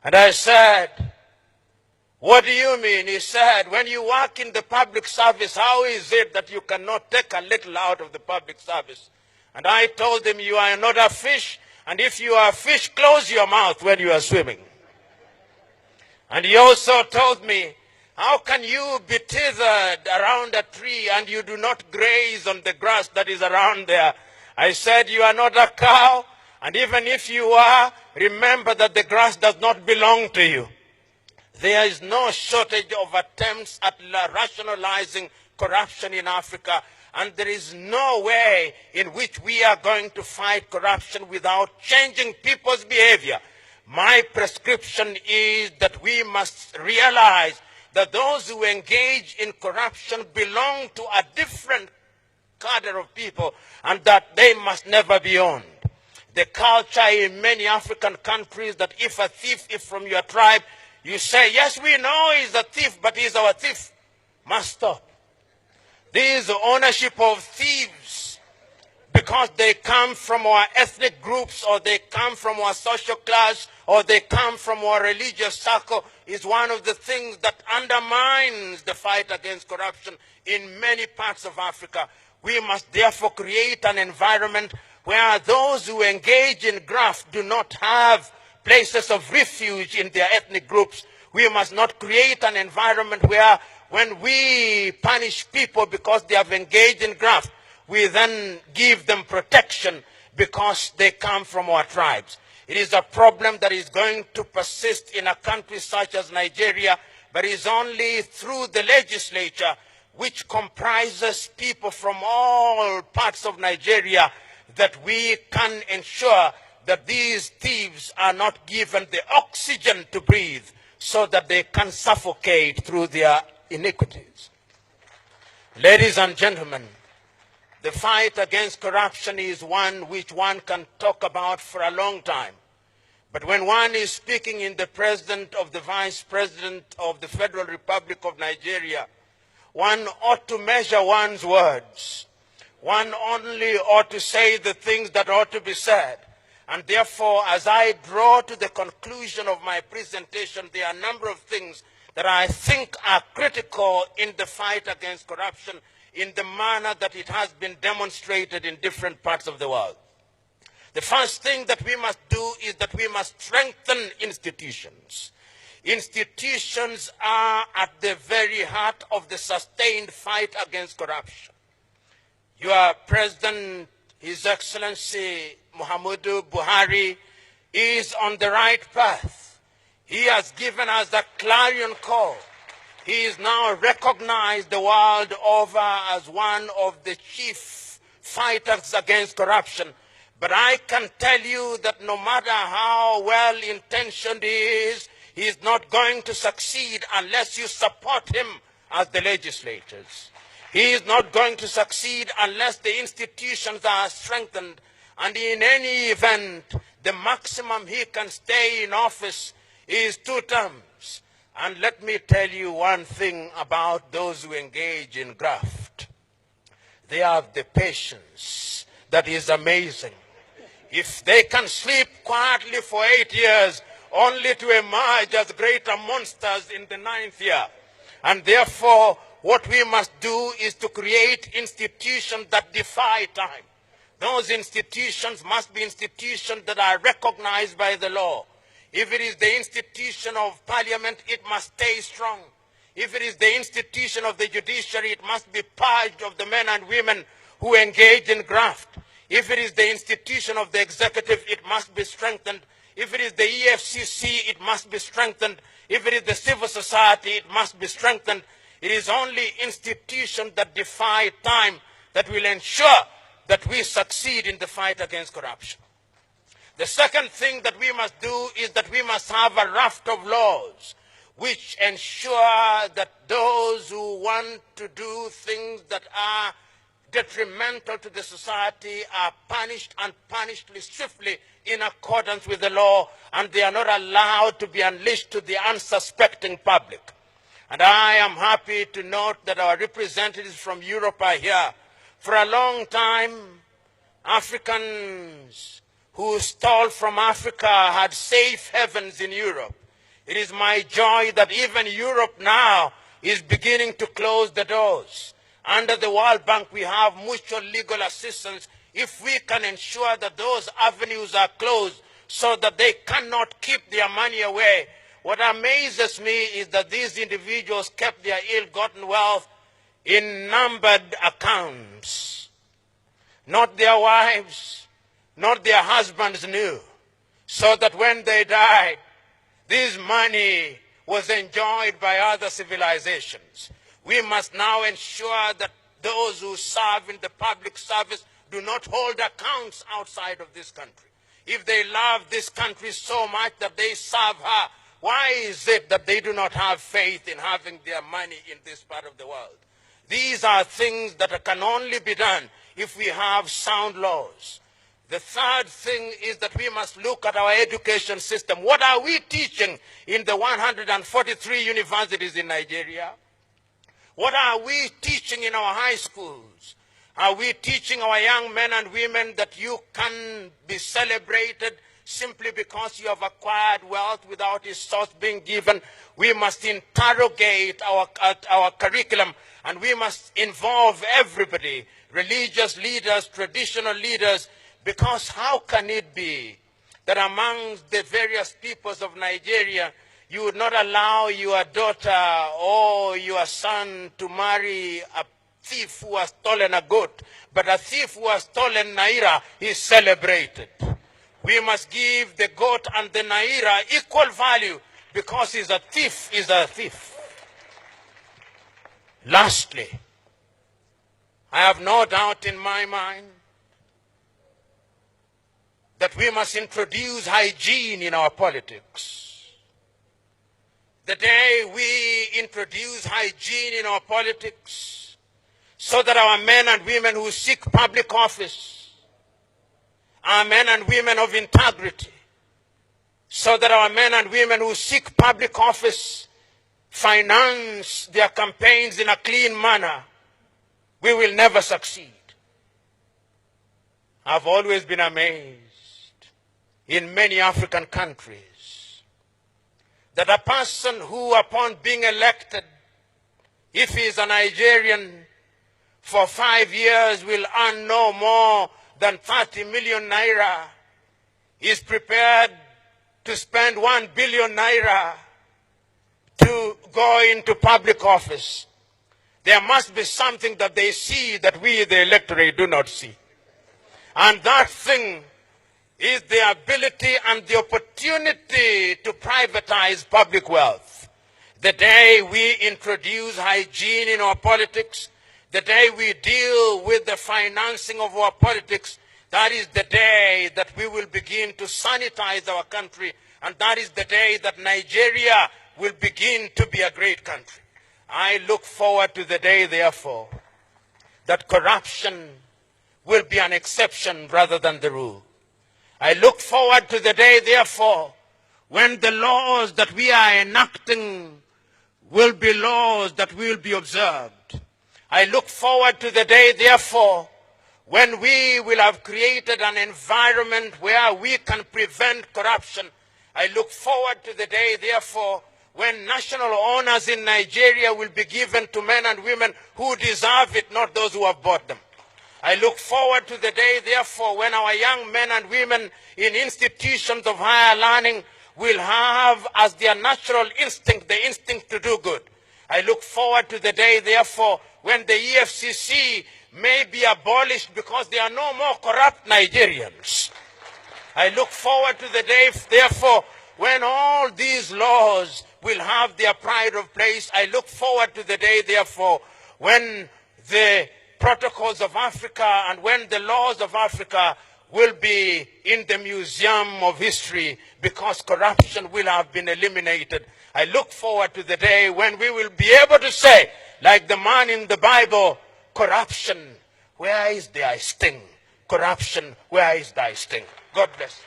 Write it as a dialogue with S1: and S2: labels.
S1: And I said, what do you mean? He said, when you work in the public service, how is it that you cannot take a little out of the public service? And I told him, you are not a fish, and if you are a fish, close your mouth when you are swimming. And he also told me, how can you be tethered around a tree and you do not graze on the grass that is around there? I said, you are not a cow, and even if you are, remember that the grass does not belong to you. There is no shortage of attempts at rationalizing corruption in Africa, and there is no way in which we are going to fight corruption without changing people's behavior. My prescription is that we must realize that those who engage in corruption belong to a different cadre of people, and that they must never be owned. The culture in many African countries that if a thief is from your tribe, you say, yes, we know he's a thief, but he's our thief. Must stop. This ownership of thieves, because they come from our ethnic groups, or they come from our social class, or they come from our religious circle, is one of the things that undermines the fight against corruption in many parts of Africa. We must therefore create an environment where those who engage in graft do not have places of refuge in their ethnic groups. We must not create an environment where when we punish people because they have engaged in graft, we then give them protection because they come from our tribes. It is a problem that is going to persist in a country such as Nigeria, but it is only through the legislature, which comprises people from all parts of Nigeria, that we can ensure that these thieves are not given the oxygen to breathe so that they can suffocate through their iniquities. Ladies and gentlemen, the fight against corruption is one which one can talk about for a long time. But when one is speaking in the presence of the Vice President of the Federal Republic of Nigeria, one ought to measure one's words. One only ought to say the things that ought to be said. And therefore, as I draw to the conclusion of my presentation, there are a number of things that I think are critical in the fight against corruption in the manner that it has been demonstrated in different parts of the world. The first thing that we must do is that we must strengthen institutions. Institutions are at the very heart of the sustained fight against corruption. Your President, His Excellency Muhammadu Buhari, is on the right path. He has given us a clarion call. He is now recognized the world over as one of the chief fighters against corruption. But I can tell you that no matter how well-intentioned he is not going to succeed unless you support him as the legislators. He is not going to succeed unless the institutions are strengthened. And in any event, the maximum he can stay in office is 2 terms. And let me tell you one thing about those who engage in graft. They have the patience that is amazing. If they can sleep quietly for 8 years, only to emerge as greater monsters in the 9th year. And therefore, what we must do is to create institutions that defy time. Those institutions must be institutions that are recognized by the law. If it is the institution of parliament, it must stay strong. If it is the institution of the judiciary, it must be purged of the men and women who engage in graft. If it is the institution of the executive, it must be strengthened. If it is the EFCC, it must be strengthened. If it is the civil society, it must be strengthened. It is only institutions that defy time that will ensure that we succeed in the fight against corruption. The second thing that we must do is that we must have a raft of laws which ensure that those who want to do things that are detrimental to the society are punished, and punished swiftly in accordance with the law, and they are not allowed to be unleashed to the unsuspecting public. And I am happy to note that our representatives from Europe are here. For a long time, Africans who stole from Africa had safe havens in Europe. It is my joy that even Europe now is beginning to close the doors. Under the World Bank, we have mutual legal assistance if we can ensure that those avenues are closed so that they cannot keep their money away. What amazes me is that these individuals kept their ill-gotten wealth in numbered accounts. Not their wives, not their husbands knew. So that when they died, this money was enjoyed by other civilizations. We must now ensure that those who serve in the public service do not hold accounts outside of this country. If they love this country so much that they serve her, why is it that they do not have faith in having their money in this part of the world? These are things that can only be done if we have sound laws. The third thing is that we must look at our education system. What are we teaching in the 143 universities in Nigeria? What are we teaching in our high schools? Are we teaching our young men and women that you can be celebrated simply because you have acquired wealth without its source being given? We must interrogate our curriculum, and we must involve everybody, religious leaders, traditional leaders, because how can it be that amongst the various peoples of Nigeria, you would not allow your daughter or your son to marry a thief who has stolen a goat, but a thief who has stolen naira is celebrated? We must give the goat and the naira equal value, because he's a thief is a thief. Lastly, I have no doubt in my mind that we must introduce hygiene in our politics. The day we introduce hygiene in our politics, so that our men and women who seek public office are men and women of integrity, so that our men and women who seek public office finance their campaigns in a clean manner, we will never succeed. I've always been amazed in many African countries that a person who, upon being elected, if he is a Nigerian, for 5 years will earn no more than 30 million naira, is prepared to spend 1 billion naira to go into public office. There must be something that they see that we, the electorate, do not see. And that thing is the ability and the opportunity to privatize public wealth. The day we introduce hygiene in our politics, the day we deal with the financing of our politics, that is the day that we will begin to sanitize our country, and that is the day that Nigeria will begin to be a great country. I look forward to the day, therefore, that corruption will be an exception rather than the rule. I look forward to the day, therefore, when the laws that we are enacting will be laws that will be observed. I look forward to the day, therefore, when we will have created an environment where we can prevent corruption. I look forward to the day, therefore, when national honors in Nigeria will be given to men and women who deserve it, not those who have bought them. I look forward to the day, therefore, when our young men and women in institutions of higher learning will have as their natural instinct the instinct to do good. I look forward to the day, therefore, when the EFCC may be abolished because there are no more corrupt Nigerians. I look forward to the day, therefore, when all these laws will have their pride of place. I look forward to the day, therefore, when the protocols of Africa and when the laws of Africa will be in the Museum of History, because corruption will have been eliminated. I look forward to the day when we will be able to say, like the man in the Bible, corruption, where is thy sting? Corruption, where is thy sting? God bless.